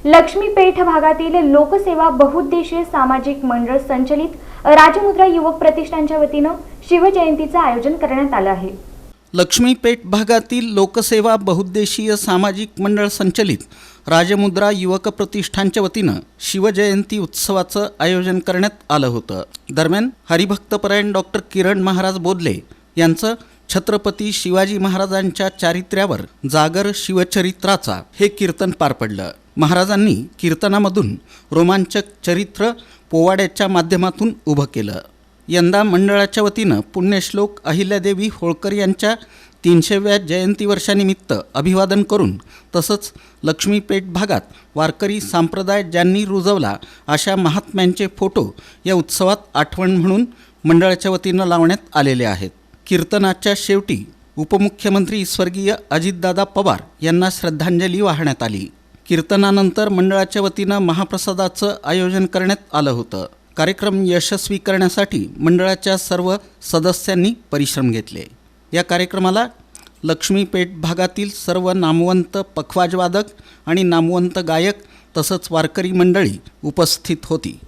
लक्ष्मीपेठ भागातील लोकसेवा बहुउद्देशीय सामाजिक मंडळ संचलित राजमुद्रा युवक प्रतिष्ठानच्या वतीनं शिवजयंतीचं आयोजन करण्यात आलं आहे। लक्ष्मीपेठ भागातील लोकसेवा बहुउद्देशीय सामाजिक मंडळ संचलित राजमुद्रा युवक प्रतिष्ठानच्या वतीनं शिवजयंती उत्सवाचं आयोजन करण्यात आलं होतं। दरम्यान हरिभक्तपरायण डॉक्टर किरण महाराज बोधले यांचं छत्रपती शिवाजी महाराजांच्या चारित्र्यावर जागर शिवचरित्राचा हे कीर्तन पार पडलं। महाराजांनी कीर्तनामधून रोमांचक चरित्र पोवाड्याच्या माध्यमातून उभं केलं। यंदा मंडळाच्या वतीनं पुण्यश्लोक अहिल्यादेवी होळकर यांच्या 300व्या जयंती वर्षानिमित्त अभिवादन करून तसंच लक्ष्मीपेठ भागात वारकरी संप्रदाय ज्यांनी रुजवला अशा महात्म्यांचे फोटो या उत्सवात आठवण म्हणून मंडळाच्या वतीनं लावण्यात आलेले आहेत। कीर्तनाच्या शेवटी उपमुख्यमंत्री स्वर्गीय अजितदादा पवार यांना श्रद्धांजली वाहण्यात आली। कीर्तनानंतर मंडळाच्या वतीनं महाप्रसादाचं आयोजन करण्यात आलं होतं। कार्यक्रम यशस्वी करण्यासाठी मंडळाच्या सर्व सदस्यांनी परिश्रम घेतले। या कार्यक्रमाला लक्ष्मीपेठ भागातील सर्व नामवंत पखवाजवादक आणि नामवंत गायक तसंच वारकरी मंडळी उपस्थित होती।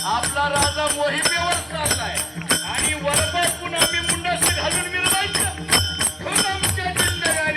आपला राजा मोहिमेवर चाललाय आणि वरद